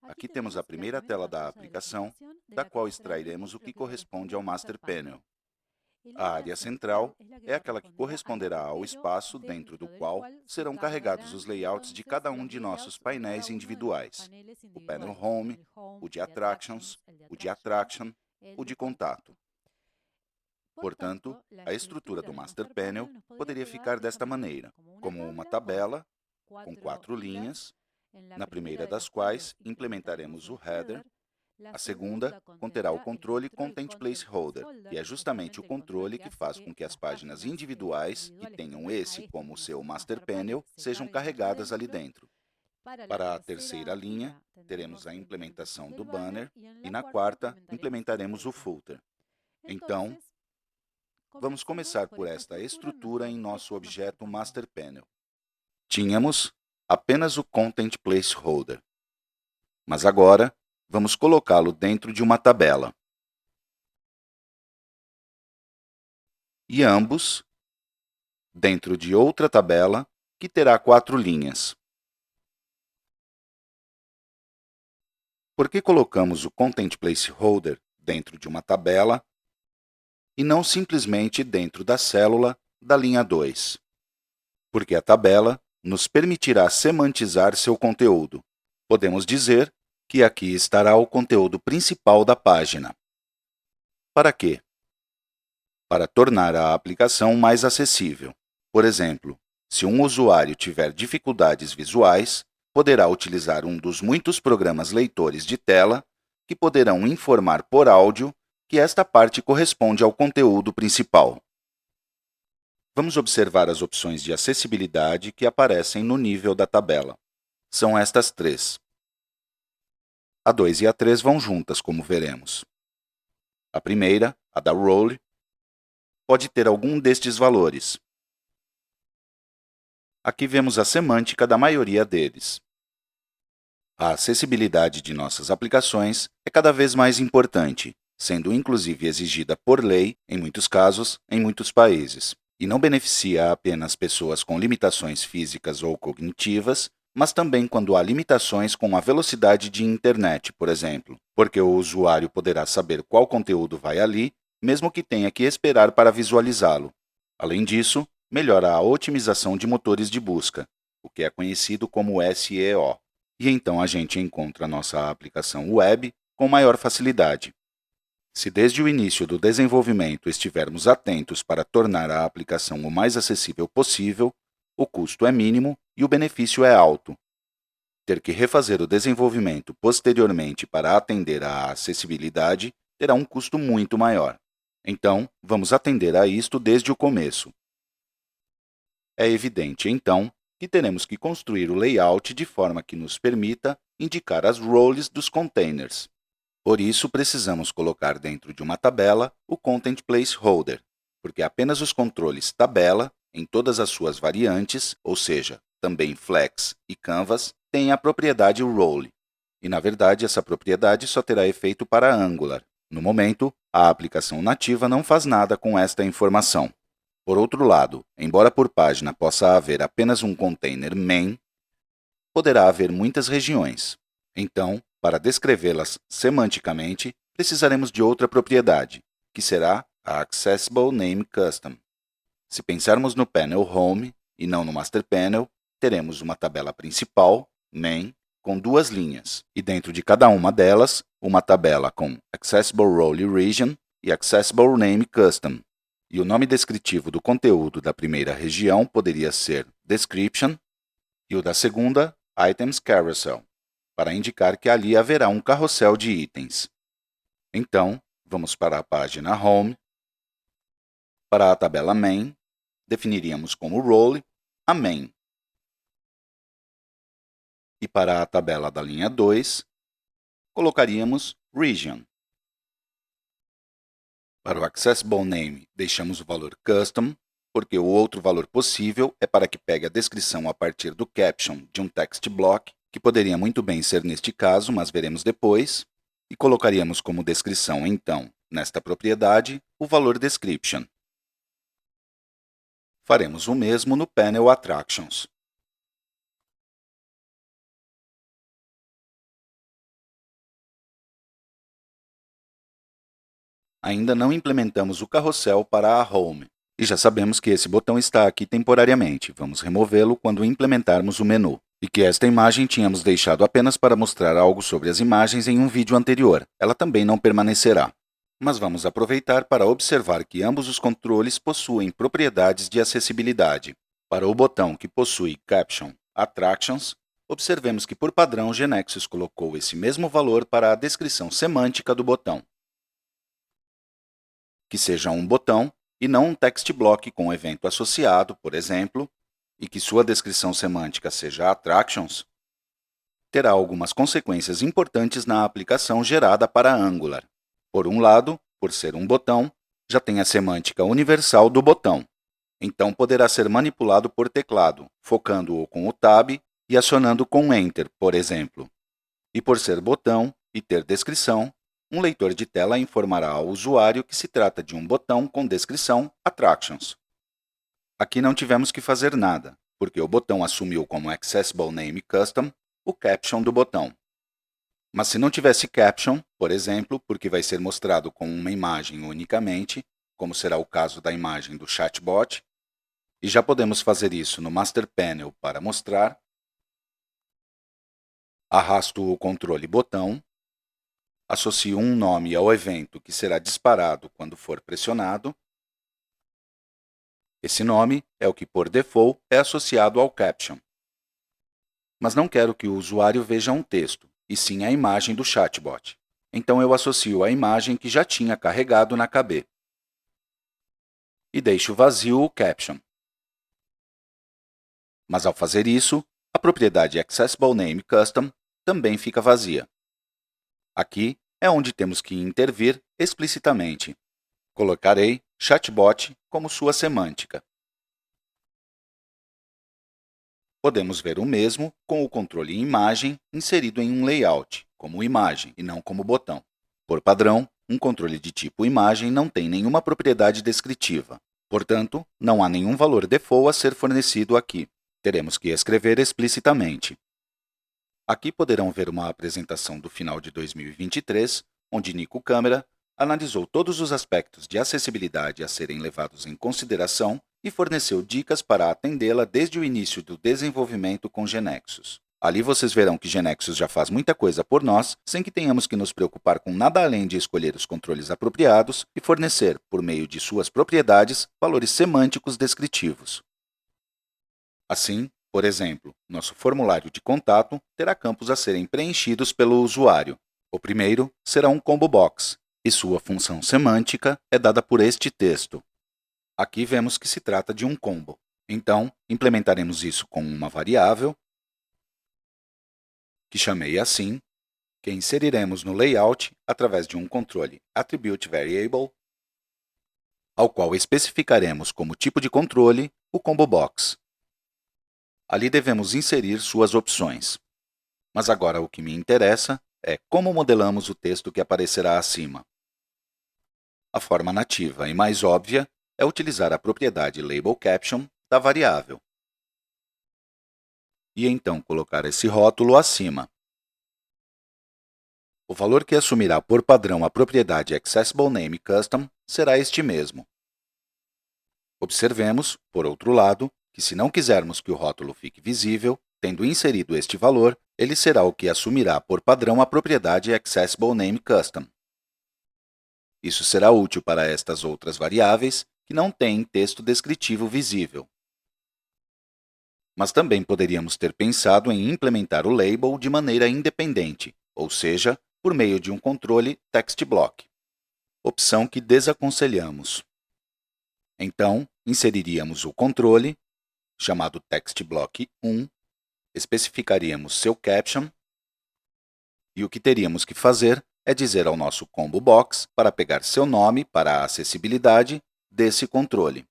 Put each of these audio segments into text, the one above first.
Aqui temos a primeira tela da aplicação, da qual extrairemos o que corresponde ao Master Panel. A área central é aquela que corresponderá ao espaço dentro do qual serão carregados os layouts de cada um de nossos painéis individuais: o Panel Home, o de Attractions, o de Attraction, o de Contato. Portanto, a estrutura do Master Panel poderia ficar desta maneira, como uma tabela com 4 linhas, na primeira das quais implementaremos o header. A segunda conterá o controle Content Placeholder, que é justamente o controle que faz com que as páginas individuais, que tenham esse como seu Master Panel, sejam carregadas ali dentro. Para a terceira linha, teremos a implementação do banner e na quarta, implementaremos o footer. Então, vamos começar por esta estrutura em nosso objeto Master Panel. Tínhamos apenas o Content Placeholder, mas agora vamos colocá-lo dentro de uma tabela. E ambos dentro de outra tabela que terá 4 linhas. Por que colocamos o Content Placeholder dentro de uma tabela e não simplesmente dentro da célula da linha 2? Porque a tabela nos permitirá semantizar seu conteúdo. Podemos dizer que aqui estará o conteúdo principal da página. Para quê? Para tornar a aplicação mais acessível. Por exemplo, se um usuário tiver dificuldades visuais, poderá utilizar um dos muitos programas leitores de tela que poderão informar por áudio que esta parte corresponde ao conteúdo principal. Vamos observar as opções de acessibilidade que aparecem no nível da tabela. São estas 3. A 2 e a 3 vão juntas, como veremos. A primeira, a da role, pode ter algum destes valores. Aqui vemos a semântica da maioria deles. A acessibilidade de nossas aplicações é cada vez mais importante, sendo inclusive exigida por lei, em muitos casos, em muitos países, e não beneficia apenas pessoas com limitações físicas ou cognitivas, mas também quando há limitações com a velocidade de internet, por exemplo, porque o usuário poderá saber qual conteúdo vai ali, mesmo que tenha que esperar para visualizá-lo. Além disso, melhora a otimização de motores de busca, o que é conhecido como SEO. E então a gente encontra nossa aplicação web com maior facilidade. Se desde o início do desenvolvimento estivermos atentos para tornar a aplicação o mais acessível possível, o custo é mínimo e o benefício é alto. Ter que refazer o desenvolvimento posteriormente para atender à acessibilidade terá um custo muito maior. Então, vamos atender a isto desde o começo. É evidente, então, que teremos que construir o layout de forma que nos permita indicar as roles dos containers. Por isso, precisamos colocar dentro de uma tabela o Content Placeholder, porque apenas os controles tabela, em todas as suas variantes, ou seja, também Flex e Canvas, têm a propriedade role. E, na verdade, essa propriedade só terá efeito para Angular. No momento, a aplicação nativa não faz nada com esta informação. Por outro lado, embora por página possa haver apenas um container main, poderá haver muitas regiões. Então, para descrevê-las semanticamente, precisaremos de outra propriedade, que será a Accessible Name Custom. Se pensarmos no Panel Home e não no Master Panel, teremos uma tabela principal, main, com 2 linhas, e dentro de cada uma delas, uma tabela com Accessible Role Region e Accessible Name Custom. E o nome descritivo do conteúdo da primeira região poderia ser Description e o da segunda, Items Carousel, para indicar que ali haverá um carrossel de itens. Então, vamos para a página Home. Para a tabela Main, definiríamos como role a main. E para a tabela da linha 2, colocaríamos region. Para o Accessible Name, deixamos o valor custom, porque o outro valor possível é para que pegue a descrição a partir do caption de um text block, que poderia muito bem ser neste caso, mas veremos depois, e colocaríamos como descrição, então, nesta propriedade, o valor description. Faremos o mesmo no Panel Attractions. ainda não implementamos o carrossel para a Home. E já sabemos que esse botão está aqui temporariamente. Vamos removê-lo quando implementarmos o menu. E que esta imagem tínhamos deixado apenas para mostrar algo sobre as imagens em um vídeo anterior. Ela também não permanecerá. Mas vamos aproveitar para observar que ambos os controles possuem propriedades de acessibilidade. Para o botão que possui Caption Attractions, observemos que, por padrão, GeneXus colocou esse mesmo valor para a descrição semântica do botão. Que seja um botão e não um text block com evento associado, por exemplo, e que sua descrição semântica seja Attractions, terá algumas consequências importantes na aplicação gerada para Angular. Por um lado, por ser um botão, já tem a semântica universal do botão. Então, poderá ser manipulado por teclado, focando-o com o Tab e acionando com Enter, por exemplo. E por ser botão e ter descrição, um leitor de tela informará ao usuário que se trata de um botão com descrição Attractions. Aqui não tivemos que fazer nada, porque o botão assumiu como Accessible Name Custom o caption do botão. Mas se não tivesse caption, por exemplo, porque vai ser mostrado com uma imagem unicamente, como será o caso da imagem do chatbot, e já podemos fazer isso no Master Panel para mostrar, arrasto o controle botão, associo um nome ao evento que será disparado quando for pressionado. Esse nome é o que, por default, é associado ao caption. Mas não quero que o usuário veja um texto, e sim a imagem do chatbot. Então eu associo a imagem que já tinha carregado na KB. E deixo vazio o caption. Mas ao fazer isso, a propriedade Accessible Name Custom também fica vazia. Aqui é onde temos que intervir explicitamente. Colocarei chatbot como sua semântica. Podemos ver o mesmo com o controle imagem inserido em um layout, como imagem e não como botão. Por padrão, um controle de tipo imagem não tem nenhuma propriedade descritiva. Portanto, não há nenhum valor default a ser fornecido aqui. Teremos que escrever explicitamente. Aqui poderão ver uma apresentação do final de 2023, onde Nico Câmara analisou todos os aspectos de acessibilidade a serem levados em consideração e forneceu dicas para atendê-la desde o início do desenvolvimento com GeneXus. Ali vocês verão que GeneXus já faz muita coisa por nós, sem que tenhamos que nos preocupar com nada além de escolher os controles apropriados e fornecer, por meio de suas propriedades, valores semânticos descritivos. Assim, por exemplo, nosso formulário de contato terá campos a serem preenchidos pelo usuário. O primeiro será um combo box, e sua função semântica é dada por este texto. Aqui vemos que se trata de um combo. Então, implementaremos isso com uma variável, que chamei assim, que inseriremos no layout através de um controle Attribute Variable, ao qual especificaremos como tipo de controle o combo box. Ali devemos inserir suas opções. Mas agora o que me interessa é como modelamos o texto que aparecerá acima. A forma nativa e mais óbvia é utilizar a propriedade Label Caption da variável. E então colocar esse rótulo acima. O valor que assumirá por padrão a propriedade Accessible Name Custom será este mesmo. Observemos, por outro lado, que se não quisermos que o rótulo fique visível, tendo inserido este valor, ele será o que assumirá por padrão a propriedade Accessible Name Custom. Isso será útil para estas outras variáveis que não têm texto descritivo visível. Mas também poderíamos ter pensado em implementar o label de maneira independente, ou seja, por meio de um controle text block, opção que desaconselhamos. Então, inseriríamos o controle, chamado textBlock1, especificaríamos seu caption, e o que teríamos que fazer é dizer ao nosso combo box para pegar seu nome para a acessibilidade desse controle.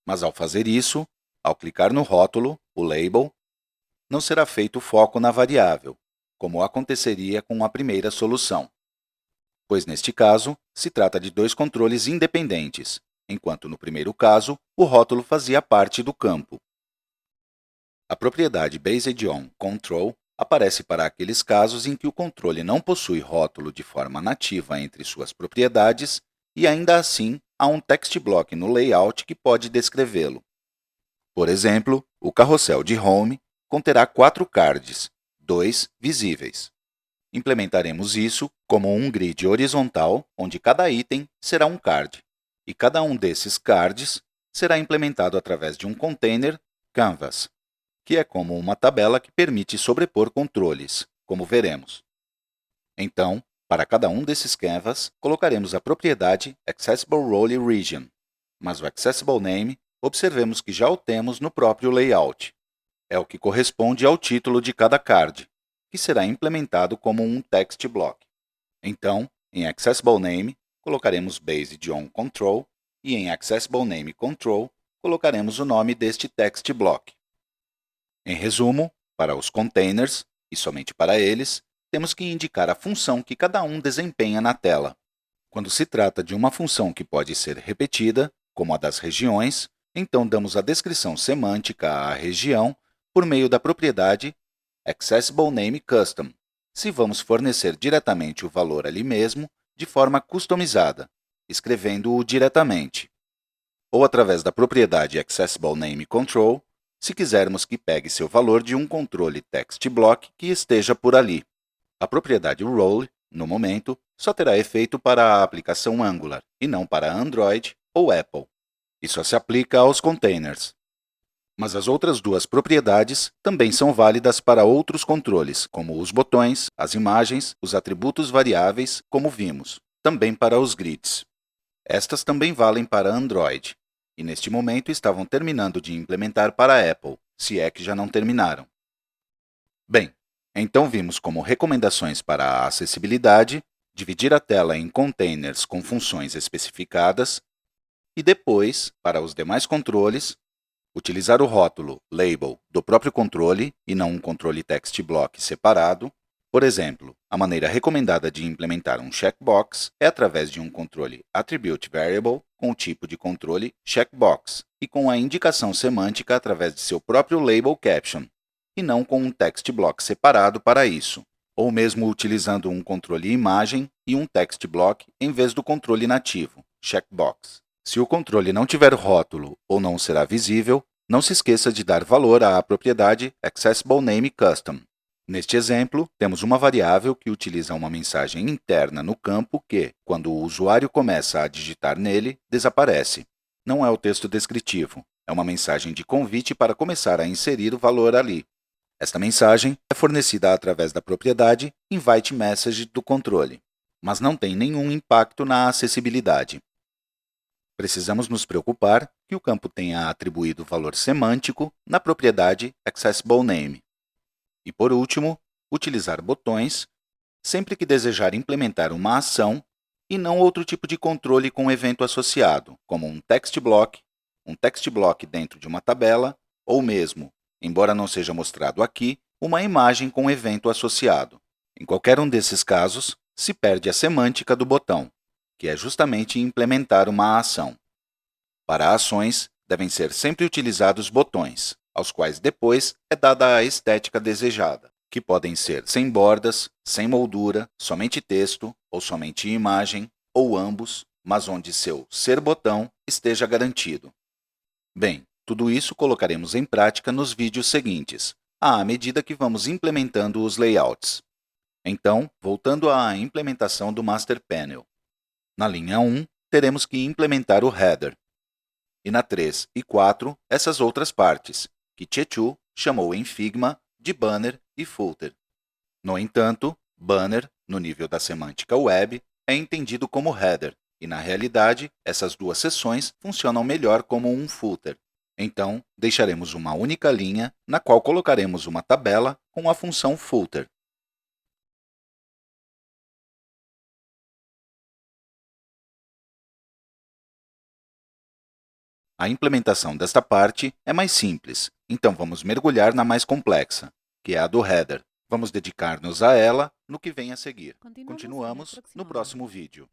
Mas ao fazer isso, ao clicar no rótulo, o label, não será feito foco na variável, como aconteceria com a primeira solução, pois neste caso se trata de dois controles independentes, enquanto no primeiro caso o rótulo fazia parte do campo. A propriedade BasedOnControl aparece para aqueles casos em que o controle não possui rótulo de forma nativa entre suas propriedades e ainda assim há um text block no layout que pode descrevê-lo. Por exemplo, o carrossel de Home conterá 4 cards, 2 visíveis. Implementaremos isso como um grid horizontal, onde cada item será um card, e cada um desses cards será implementado através de um container Canvas, que é como uma tabela que permite sobrepor controles, como veremos. Então, para cada um desses canvas, colocaremos a propriedade Accessible Role Region, mas o Accessible Name, observemos que já o temos no próprio layout. É o que corresponde ao título de cada card, que será implementado como um text block. Então, em Accessible Name, colocaremos Based on Control e em Accessible Name Control, colocaremos o nome deste text block. Em resumo, para os containers, e somente para eles, temos que indicar a função que cada um desempenha na tela. Quando se trata de uma função que pode ser repetida, como a das regiões, então damos a descrição semântica à região por meio da propriedade Accessible Name Custom, se vamos fornecer diretamente o valor ali mesmo, de forma customizada, escrevendo-o diretamente. Ou através da propriedade Accessible Name Control, se quisermos que pegue seu valor de um controle text block que esteja por ali. A propriedade Role, no momento, só terá efeito para a aplicação Angular e não para Android ou Apple. E só se aplica aos containers. Mas as outras duas propriedades também são válidas para outros controles, como os botões, as imagens, os atributos variáveis, como vimos, também para os grids. Estas também valem para Android, e neste momento estavam terminando de implementar para a Apple, se é que já não terminaram. Bem, então vimos como recomendações para a acessibilidade, dividir a tela em containers com funções especificadas, e depois, para os demais controles, utilizar o rótulo Label do próprio controle e não um controle text block separado. Por exemplo, a maneira recomendada de implementar um checkbox é através de um controle Attribute Variable com o tipo de controle checkbox e com a indicação semântica através de seu próprio label caption, e não com um text block separado para isso, ou mesmo utilizando um controle imagem e um text block em vez do controle nativo, checkbox. Se o controle não tiver rótulo ou não será visível, não se esqueça de dar valor à propriedade Accessible Name Custom. Neste exemplo, temos uma variável que utiliza uma mensagem interna no campo que, quando o usuário começa a digitar nele, desaparece. Não é o texto descritivo, é uma mensagem de convite para começar a inserir o valor ali. Esta mensagem é fornecida através da propriedade InviteMessage do controle, mas não tem nenhum impacto na acessibilidade. Precisamos nos preocupar que o campo tenha atribuído valor semântico na propriedade Accessible Name. E, por último, utilizar botões sempre que desejar implementar uma ação e não outro tipo de controle com evento associado, como um text block dentro de uma tabela, ou mesmo, embora não seja mostrado aqui, uma imagem com evento associado. Em qualquer um desses casos, se perde a semântica do botão, que é justamente implementar uma ação. Para ações, devem ser sempre utilizados botões, aos quais depois é dada a estética desejada, que podem ser sem bordas, sem moldura, somente texto ou somente imagem, ou ambos, mas onde seu ser botão esteja garantido. Bem, tudo isso colocaremos em prática nos vídeos seguintes, à medida que vamos implementando os layouts. Então, voltando à implementação do Master Panel. Na linha 1, teremos que implementar o header. E na 3 e 4, essas outras partes, que Chechu chamou em Figma de banner e footer. No entanto, banner, no nível da semântica web, é entendido como header, e na realidade, essas duas seções funcionam melhor como um footer. Então, deixaremos uma única linha na qual colocaremos uma tabela com a função footer. A implementação desta parte é mais simples, então vamos mergulhar na mais complexa, que é a do header. Vamos dedicar-nos a ela no que vem a seguir. Continuamos no próximo vídeo.